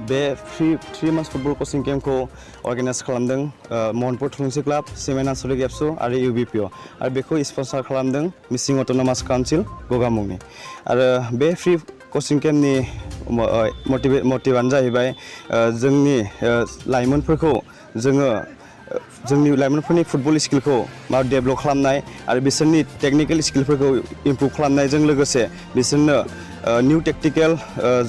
बे three months football कोचिं केम्पखौ organise खालामदों महनपुर थुलुंसि क्लाब सिमेन्ट आनसलिक एबसु आरो इउबिपिअ आरो बेखौ स्पन्सर खालामदों मिसिं अट'नमास काउन्सिल गगामुंनि आरो बे फ्रि कोचिं केम्पनि मटिभआनो जाहैबाय जोंनि लाइमोनफोरखौ जोंनि लाइमोनफोरनि फुटबल स्किलखौ मा डेभेलप खालामनाय आरो बिसोरनि टेक्निकेल स्किलफोरखौ इमप्रुभ खालामनायजों लोगोसे बिसोरनो निउ टेक्टिकेल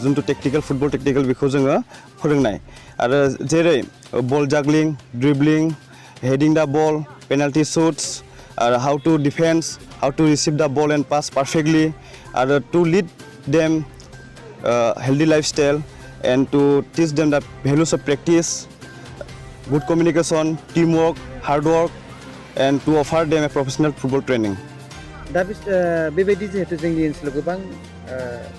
जिथु टेक्टिकेल फुटबल टेक्टिकेल बेखौ जोङो फोरोंनाय आरो जेरै बल जागलिं dribbling heading the ball penalty shoots आरो how to defense how to receive the ball and pass perfectly आरो to lead them healthy lifestyle and to teach them the values of practice good communication, teamwork, hard work, and to offer them a professional football training. दा बेबायदि जिहेतु जोंनि ओनसोलाव गोबां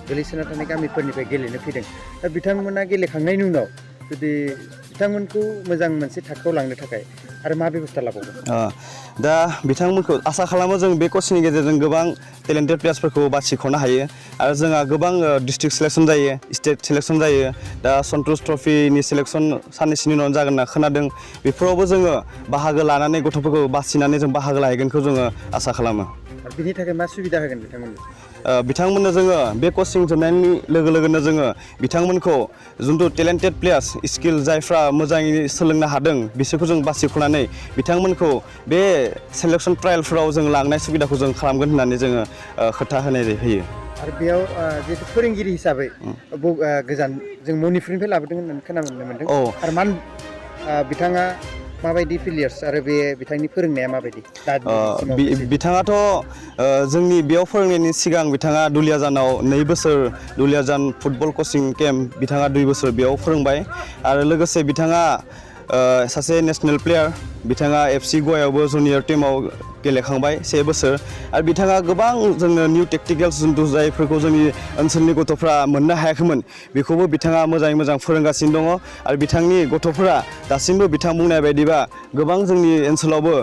गोलैसोना थानाय गामिफोरनिफ्राय गेलेनो फैदों दा बिथांमोना गेलेखांनायनि उनाव जुदि बिथांमोनखौ मोजां मोनसे थाखोआव लांनो थाखाय आरो मा बेबस्था लाबावगोन दा बिथांमोनखौ आसा खालामो जों बे कोचिंनि गेजेरजों गोबां टेलेन्टेड प्लेयार्सफोरखौ बासिख'नो हायो आरो जोंहा गोबां डिस्ट्रिक्ट सिलेक्शन जायो स्टेट सिलेक्शन जायो दा सन्तोष ट्रफिनि सिलेक्शन साननैसोनि उनाव जागोन होनना खोनादों बेफोरावबो जोङो बाहागो लानानै गथ'फोरखौ बासिनानै जों बाहागो लाहैगोनखौ जोङो आसा खालामो बिनि थाखाय मा सुबिदा होगोन बिथांमोननो जोङो बे कोचिं जोबनायनि लोगो लोगोनो जोङो बिथांमोनखौ जिथु टेलेन्टेड प्लेयार्स स्किल जायफ्रा मोजाङै सोलोंनो हादों बिसोरखौ जों बासिख'नानै बिथांमोनखौ बे सेलेक्शन ट्रायलफोराव जों लांनाय सुबिदाखौ जों खालामगोन होननानै जोङो खोथा होयो आरो बेयाव जिहेतु फोरोंगिरि हिसाबै गोजान जों मणिपुरनिफ्राय लाबोदों होननानै खोनानो मोनदों आरो बिथाङा माबायदि प्लेयार्स आरो बे बिथांनि फोरोंनाया माबायदि बिथाङाथ' जोंनि बेयाव फोरोंनायनि सिगां बिथाङा दुलियाजानाव 2 बोसोर दुलियाजान फुटबल कोचिं केम्प बिथाङा 2 बोसोर बेयाव फोरोंबाय आरो लोगोसे बिथाङा सासे नेशनेल प्लेयार बिथाङा एफसि गवायावबो जुनियर टीमाव गेलेखांबाय 1 बोसोर आरो बिथाङा गोबां जोंनो निउ टेक्टिकेल्स जिथु जायफोरखौ जोंनि ओनसोलनि गथ'फ्रा मोननो हायाखैमोन बेखौबो बिथाङा मोजाङै मोजां फोरोंगासिनो दङ आरो बिथांनि गथ'फोरा दासिमबो बिथां बुंनाय बायदिबा गोबां जोंनि ओनसोलावबो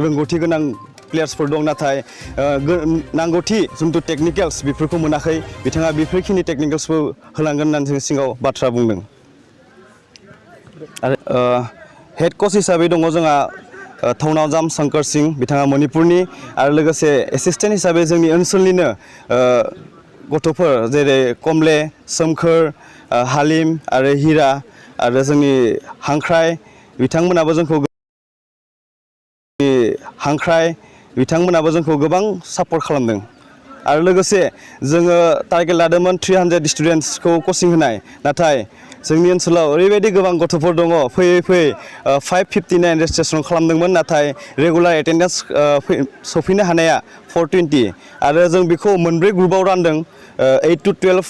रोंगौथि गोनां प्लेयार्सफोर दं नाथाय नांगौथि जिथु टेक्निकेल्स बेफोरखौ मोनाखै बिथाङा बेफोरखिनि टेक्निकेल्सबो होलांगोन होननानै जों सिगाङाव बाथ्रा बुंदों आरो हेड कच हिसाबै दङ जोंहा थौनावजाम शंकर सिंह बिथाङा मणिपुरनि आरो लोगोसे एसिस्टेन्ट हिसाबै जोंनि ओनसोलनिनो गथ'फोर जेरै कमले सोमखोर हालिम आरो हिरा आरो जोंनि हांख्राय बिथांमोनाबो जोंखौ गोबां सापर्ट खालामदों आरो लोगोसे जोङो टारगेट लादोंमोन 300 स्टुडेन्ट्सखौ कचिं होनाय नाथाय जोंनि ओनसोलाव ओरैबायदि गोबां गथ'फोर दङ फैयै 559 रेजिस्ट्रेसन खालामदोंमोन नाथाय रेगुलार एटेन्डेन्स सफैनो हानाया 420 आरो जों बेखौ मोनब्रै ग्रुपआव रानदों 8 to 12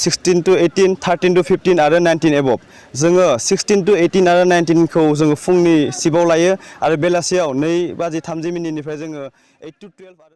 16 to 18 13 to 15 आरो 19 एबभ जोङो 16 to 18 आरो 19खौ जोङो फुंनि शिफ्टआव लायो आरो बेलासियाव 2:30 जोङो 8 to 12 आरो